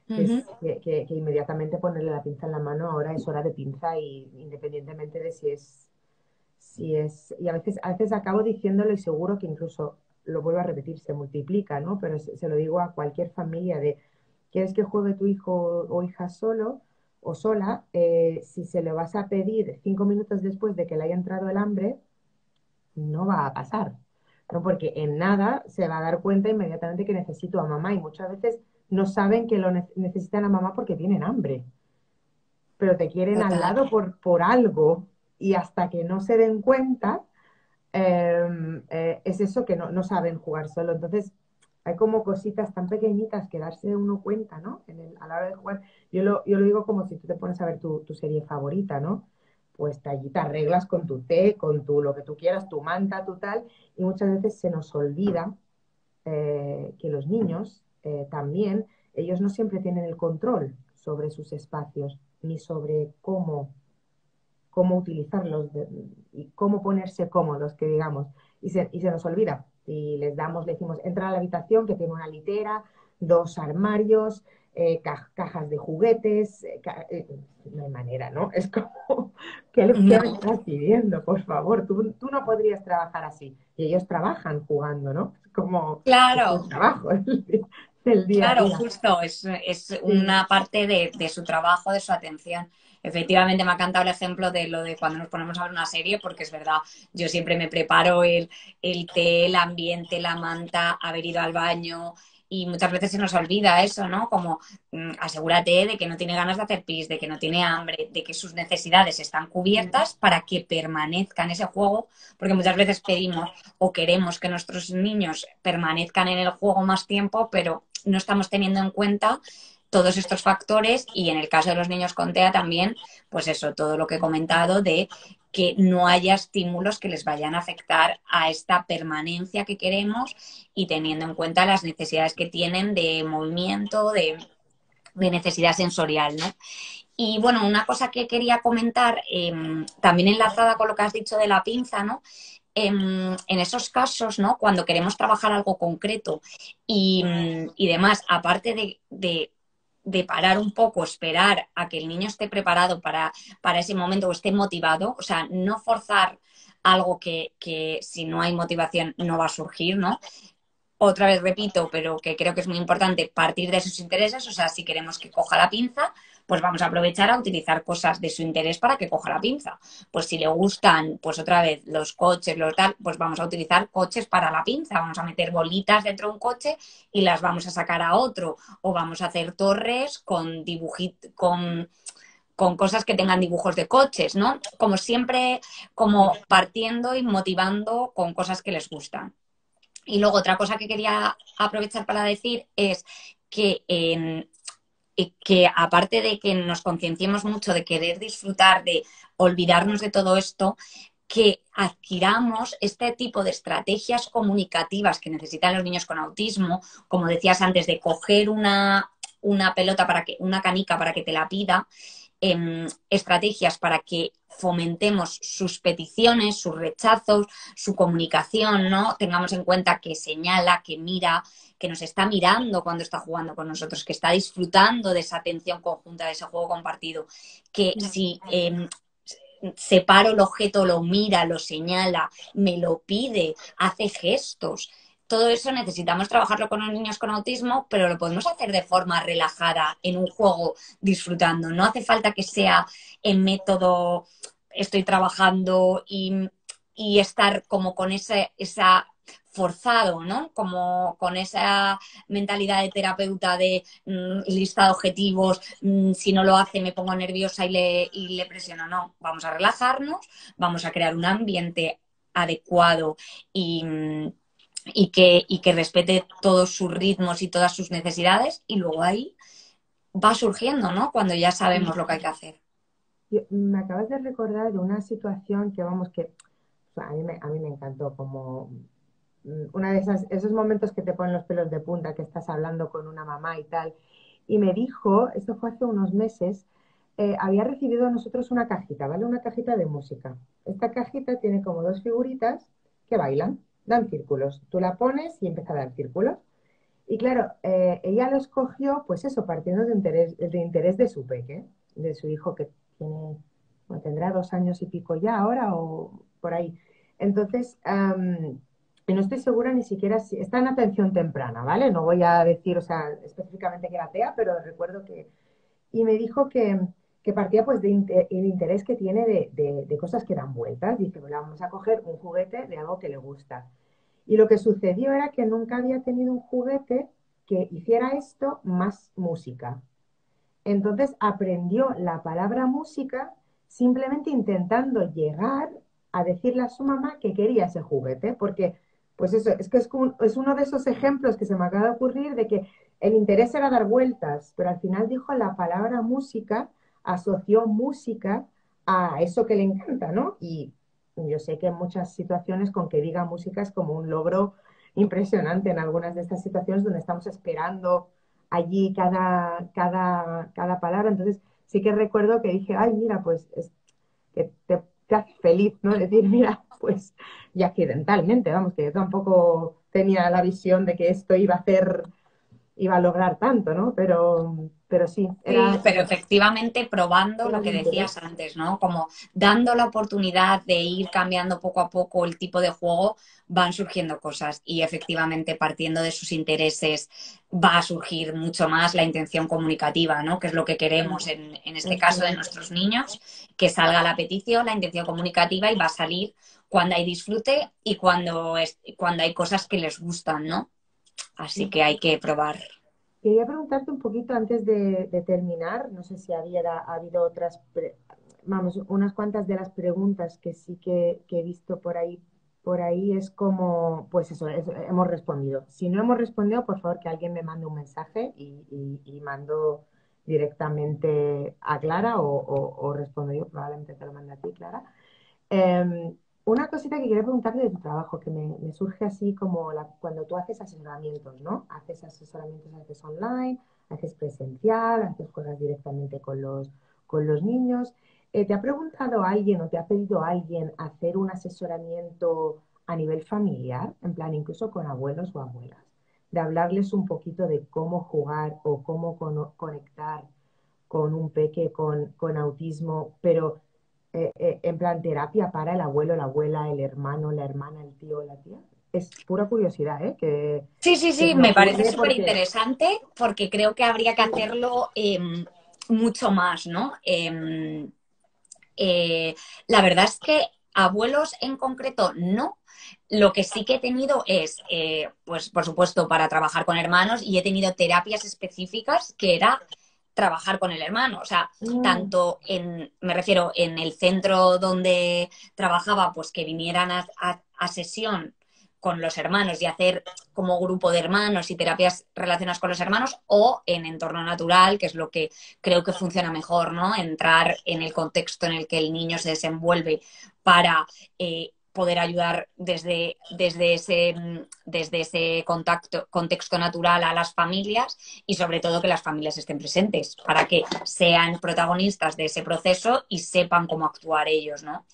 Ujú. Que inmediatamente ponerle la pinza en la mano, ahora es hora de pinza y independientemente de si es, y a veces acabo diciéndolo y seguro que incluso lo vuelvo a repetir, se multiplica, ¿no? Pero se lo digo a cualquier familia de, ¿quieres que juegue tu hijo o hija solo o sola? Si se lo vas a pedir 5 minutos después de que le haya entrado el hambre, no va a pasar, ¿no? Porque en nada se va a dar cuenta inmediatamente que necesito a mamá y muchas veces no saben que lo necesitan a mamá porque tienen hambre, pero te quieren al Total. lado por algo y hasta que no se den cuenta, es eso que no saben jugar solo. Entonces, hay como cositas tan pequeñitas que darse uno cuenta, ¿no? A la hora de jugar. Yo lo digo como si tú te pones a ver tu serie favorita, ¿no? Pues allí te arreglas con tu té, con lo que tú quieras, tu manta, tu tal, y muchas veces se nos olvida que los niños también, ellos no siempre tienen el control sobre sus espacios, ni sobre cómo utilizarlos y cómo ponerse cómodos, que digamos, y se nos olvida. Y le decimos, entra a la habitación que tiene una litera, dos armarios, cajas de juguetes, no hay manera, ¿no? Es como, ¿qué me No, estás pidiendo? Por favor, tú no podrías trabajar así. Y ellos trabajan jugando, ¿no? Es como claro, el trabajo del día a claro, día. justo, es Sí. una parte de su trabajo, de su atención. Efectivamente, me ha encantado el ejemplo de lo de cuando nos ponemos a ver una serie, porque es verdad, yo siempre me preparo el té, el ambiente, la manta, haber ido al baño y muchas veces se nos olvida eso, ¿no? Como asegúrate de que no tiene ganas de hacer pis, de que no tiene hambre, de que sus necesidades están cubiertas para que permanezca en ese juego, porque muchas veces pedimos o queremos que nuestros niños permanezcan en el juego más tiempo, pero no estamos teniendo en cuenta todos estos factores y en el caso de los niños con TEA también, pues eso, todo lo que he comentado de que no haya estímulos que les vayan a afectar a esta permanencia que queremos y teniendo en cuenta las necesidades que tienen de movimiento, de necesidad sensorial, ¿no? Y bueno, una cosa que quería comentar, también enlazada con lo que has dicho de la pinza, ¿no? En esos casos, ¿no? Cuando queremos trabajar algo concreto y demás, aparte de parar un poco, esperar a que el niño esté preparado para ese momento o esté motivado, o sea, no forzar algo que si no hay motivación no va a surgir, ¿no? Otra vez repito, pero que creo que es muy importante partir de sus intereses, o sea, si queremos que coja la pinza, pues vamos a aprovechar a utilizar cosas de su interés para que coja la pinza. Pues si le gustan, pues otra vez, los coches, los tal, pues vamos a utilizar coches para la pinza, vamos a meter bolitas dentro de un coche y las vamos a sacar a otro, o vamos a hacer torres con dibujitos, con cosas que tengan dibujos de coches, ¿no? Como siempre, como partiendo y motivando con cosas que les gustan. Y luego otra cosa que quería aprovechar para decir es que aparte de que nos concienciemos mucho de querer disfrutar, de olvidarnos de todo esto, que adquiramos este tipo de estrategias comunicativas que necesitan los niños con autismo, como decías antes, de coger una pelota una canica para que te la pida, estrategias para que fomentemos sus peticiones, sus rechazos, su comunicación, ¿no? Tengamos en cuenta que señala, que mira, que nos está mirando cuando está jugando con nosotros, que está disfrutando de esa atención conjunta, de ese juego compartido, que si separo el objeto, lo mira, lo señala, me lo pide, hace gestos. Todo eso necesitamos trabajarlo con los niños con autismo, pero lo podemos hacer de forma relajada, en un juego, disfrutando. No hace falta que sea en método, estoy trabajando y estar como con esa forzado, ¿no? Como con esa mentalidad de terapeuta de lista de objetivos, si no lo hace me pongo nerviosa y le presiono. No, vamos a relajarnos, vamos a crear un ambiente adecuado y que respete todos sus ritmos y todas sus necesidades y luego ahí va surgiendo, ¿no? Cuando ya sabemos lo que hay que hacer. Me acabas de recordar de una situación que, vamos, que o sea, a mí me encantó, como una de esos momentos que te ponen los pelos de punta, que estás hablando con una mamá y tal. Y me dijo, esto fue hace unos meses, había recibido a nosotros una cajita, ¿vale? Una cajita de música. Esta cajita tiene como dos figuritas que bailan, dan círculos. Tú la pones y empieza a dar círculos. Y claro, ella lo escogió, pues eso, partiendo de interés de su peque, de su hijo que tiene, bueno, tendrá 2 años y pico ya ahora o por ahí. Entonces, y no estoy segura ni siquiera si está en atención temprana, ¿vale? No voy a decir, o sea, específicamente que era TEA, pero recuerdo que... Y me dijo que partía pues el interés que tiene de cosas que dan vueltas. Dice, bueno, vamos a coger un juguete de algo que le gusta. Y lo que sucedió era que nunca había tenido un juguete que hiciera esto más música. Entonces aprendió la palabra música simplemente intentando llegar a decirle a su mamá que quería ese juguete, porque pues eso, es que es uno de esos ejemplos que se me acaba de ocurrir de que el interés era dar vueltas, pero al final dijo la palabra música, asoció música a eso que le encanta, ¿no? Y yo sé que en muchas situaciones con que diga música es como un logro impresionante en algunas de estas situaciones donde estamos esperando allí cada palabra. Entonces sí que recuerdo que dije, ay, mira, pues que te hace feliz, ¿no? Decir, mira, pues, y accidentalmente, vamos, que yo tampoco tenía la visión de que esto iba a lograr tanto, ¿no? Pero sí, Sí, pero efectivamente probando era lo el que decías interés. antes, ¿no? Como dando la oportunidad de ir cambiando poco a poco el tipo de juego, van surgiendo cosas y efectivamente partiendo de sus intereses va a surgir mucho más la intención comunicativa, ¿no? Que es lo que queremos en este Eso caso de es. nuestros niños, que salga la petición, la intención comunicativa y va a salir cuando hay disfrute y cuando hay cosas que les gustan, ¿no? Así que hay que probar. Quería preguntarte un poquito antes de terminar, no sé si ha habido otras, vamos, unas cuantas de las preguntas que sí que he visto por ahí es como, pues eso, hemos respondido. Si no hemos respondido, por favor que alguien me mande un mensaje y mando directamente a Clara o respondo yo, probablemente te lo mande a ti, Clara. Eh, una cosita que quería preguntarte de tu trabajo, que me surge así como cuando tú haces asesoramientos, ¿no? Haces asesoramientos, haces online, haces presencial, haces cosas directamente con los niños. ¿Te ha preguntado alguien o te ha pedido alguien hacer un asesoramiento a nivel familiar, en plan incluso con abuelos o abuelas? De hablarles un poquito de cómo jugar o cómo conectar con un peque con autismo, pero en plan terapia para el abuelo, la abuela, el hermano, la hermana, el tío, la tía. Es pura curiosidad, ¿eh? Sí, sí, Que sí, me me parece ocurre súper porque interesante porque creo que habría que hacerlo mucho más, ¿no? Eh, la verdad es que abuelos en concreto no. Lo que sí que he tenido es, pues por supuesto, para trabajar con hermanos y he tenido terapias específicas que era trabajar con el hermano. O sea, mm, tanto me refiero, en el centro donde trabajaba, pues que vinieran a sesión con los hermanos y hacer como grupo de hermanos y terapias relacionadas con los hermanos o en entorno natural, que es lo que creo que funciona mejor, ¿no? Entrar en el contexto en el que el niño se desenvuelve para poder ayudar desde ese contexto natural a las familias y sobre todo que las familias estén presentes para que sean protagonistas de ese proceso y sepan cómo actuar ellos, ¿no?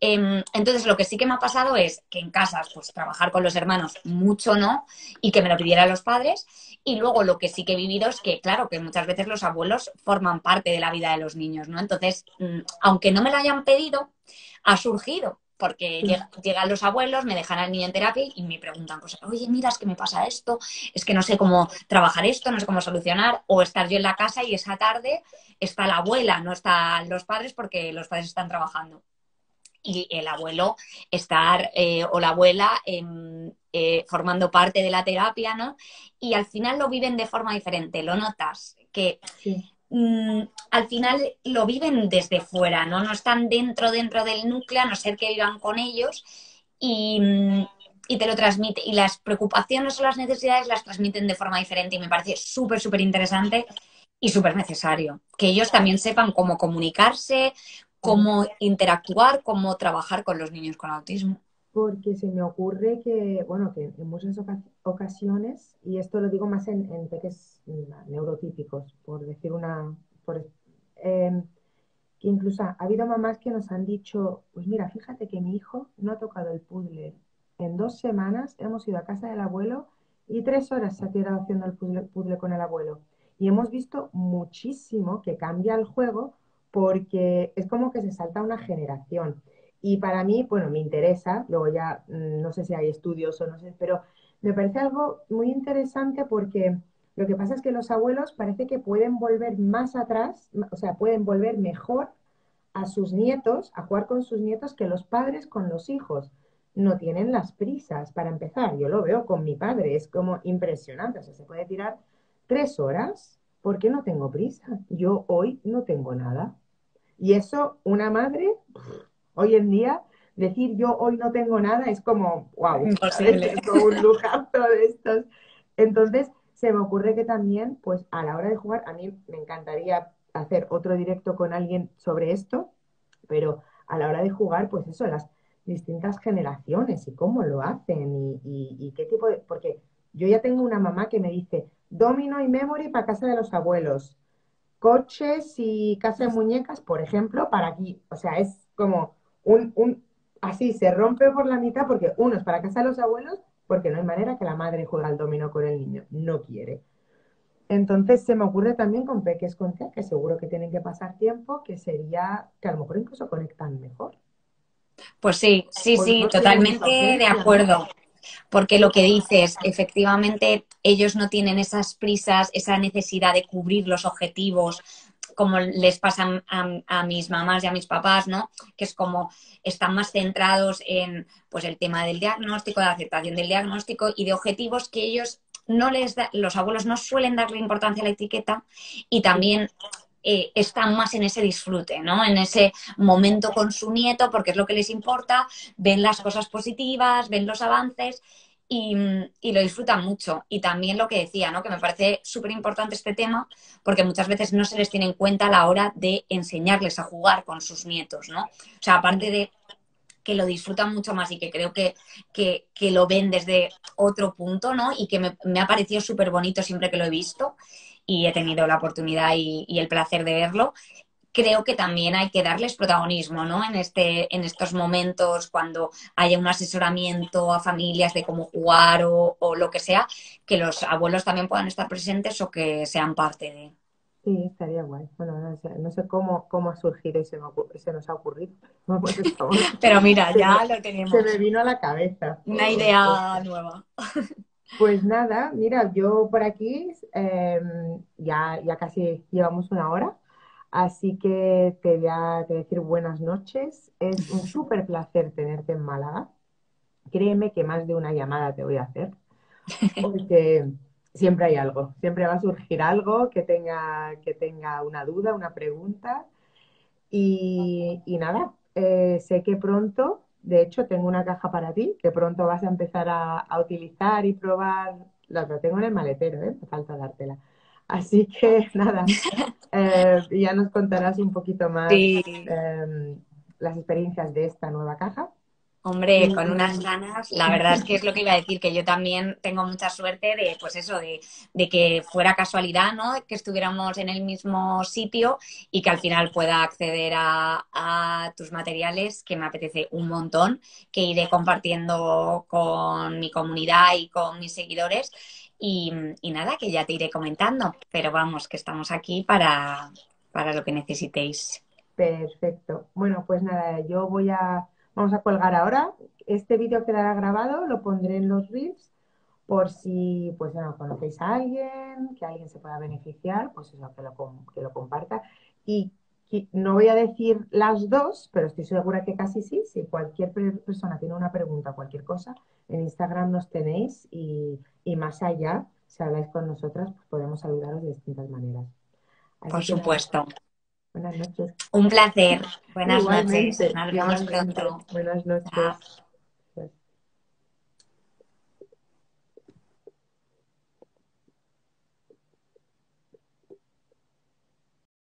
Entonces, lo que sí que me ha pasado es que en casas, pues trabajar con los hermanos mucho no, y que me lo pidieran los padres. Y luego lo que sí que he vivido es que, claro, que muchas veces los abuelos forman parte de la vida de los niños, ¿no? Entonces, aunque no me lo hayan pedido, ha surgido. Porque sí, llegan los abuelos, me dejan al niño en terapia y me preguntan cosas. Oye, mira, es que me pasa esto, es que no sé cómo trabajar esto, no sé cómo solucionar. O estar yo en la casa y esa tarde está la abuela, no están los padres porque los padres están trabajando y el abuelo estar o la abuela formando parte de la terapia, ¿no? Y al final lo viven de forma diferente, lo notas, que sí. al final lo viven desde fuera, ¿no? No están dentro del núcleo, a no ser que vivan con ellos y te lo transmite. Y las preocupaciones o las necesidades las transmiten de forma diferente y me parece súper, súper interesante y súper necesario. Que ellos también sepan cómo comunicarse, Mm. cómo interactuar, cómo trabajar con los niños con autismo. Porque se me ocurre que, bueno, que en muchas ocasiones, y esto lo digo más en peques neurotípicos, por decir por, em, que incluso ha habido mamás que nos han dicho, pues mira, fíjate que mi hijo no ha tocado el puzzle. En 2 semanas hemos ido a casa del abuelo y 3 horas se ha quedado haciendo el puzzle con el abuelo. Y hemos visto muchísimo que cambia el juego porque es como que se salta una generación. Y para mí, bueno, me interesa, luego ya no sé si hay estudios o no sé, pero me parece algo muy interesante porque lo que pasa es que los abuelos parece que pueden volver más atrás, o sea, pueden volver mejor a sus nietos, a jugar con sus nietos, que los padres con los hijos. No tienen las prisas para empezar. Yo lo veo con mi padre, es como impresionante. O sea, se puede tirar 3 horas porque no tengo prisa. Yo hoy no tengo nada. Y eso, una madre, hoy en día, decir yo hoy no tengo nada es como, wow, ¿sabes? Imposible. Es como un lujazo de estos. Entonces, se me ocurre que también, pues a la hora de jugar, a mí me encantaría hacer otro directo con alguien sobre esto, pero a la hora de jugar, pues eso, las distintas generaciones y cómo lo hacen y qué tipo de... Porque yo ya tengo una mamá que me dice, domino y memory para casa de los abuelos, coches y casa de muñecas, por ejemplo, para aquí. O sea, es como así, se rompe por la mitad porque uno es para casa de los abuelos, porque no hay manera que la madre juegue al dominó con el niño, no quiere. Entonces se me ocurre también con peques con TEA, que seguro que tienen que pasar tiempo, que sería que a lo mejor incluso conectan mejor. Pues sí, sí, sí, Vosotros tenéis esa totalmente de urgencia, ¿no? acuerdo. Porque lo que dices, efectivamente, ellos no tienen esas prisas, esa necesidad de cubrir los objetivos, como les pasa a mis mamás y a mis papás, ¿no? Que es como están más centrados en pues el tema del diagnóstico, de la aceptación del diagnóstico y de objetivos que ellos los abuelos no suelen darle importancia a la etiqueta y también están más en ese disfrute, ¿no? En ese momento con su nieto, porque es lo que les importa, ven las cosas positivas, ven los avances y lo disfrutan mucho. Y también lo que decía, ¿no? Que me parece súper importante este tema, porque muchas veces no se les tiene en cuenta a la hora de enseñarles a jugar con sus nietos, ¿no? O sea, aparte de que lo disfrutan mucho más y que creo que lo ven desde otro punto, ¿no? Y que me ha parecido súper bonito siempre que lo he visto y he tenido la oportunidad y el placer de verlo. Creo que también hay que darles protagonismo, ¿no? En estos momentos, cuando haya un asesoramiento a familias de cómo jugar o lo que sea, que los abuelos también puedan estar presentes o que sean parte de. Sí, estaría guay. Bueno, no sé cómo ha surgido y se nos ha ocurrido. Vamos, Pero mira, se me, ya lo se me tenemos. vino a la cabeza. Una idea nueva. Pues nada, mira, yo por aquí ya casi llevamos una hora, así que te voy a decir buenas noches. Es un súper placer tenerte en Málaga. Créeme que más de una llamada te voy a hacer, porque siempre hay algo, siempre va a surgir algo que tenga una duda, una pregunta. Y nada, sé que pronto, de hecho, tengo una caja para ti, que pronto vas a empezar a utilizar y probar. La tengo en el maletero, ¿eh? Me falta dártela. Así que nada, ya nos contarás un poquito más Sí. las experiencias de esta nueva caja. Hombre, Y con unas ganas, la verdad es que es lo que iba a decir, que yo también tengo mucha suerte de, pues eso, de que fuera casualidad, ¿no? Que estuviéramos en el mismo sitio y que al final pueda acceder a tus materiales, que me apetece un montón, que iré compartiendo con mi comunidad y con mis seguidores. Y nada, que ya te iré comentando, pero vamos, que estamos aquí para lo que necesitéis. perfecto. Bueno, pues nada, vamos a colgar ahora. Este vídeo quedará grabado, lo pondré en los Reels por si, pues, bueno, conocéis a alguien, que alguien se pueda beneficiar, pues eso, que lo comparta. Y no voy a decir las dos, pero estoy segura que casi sí. Si cualquier persona tiene una pregunta, cualquier cosa, en Instagram nos tenéis y más allá, si habláis con nosotras, pues podemos ayudaros de distintas maneras. Por Así que nada, supuesto. buenas noches. Un placer. Buenas noches. Igualmente, Nos vemos igualmente. pronto. Buenas Chao. noches.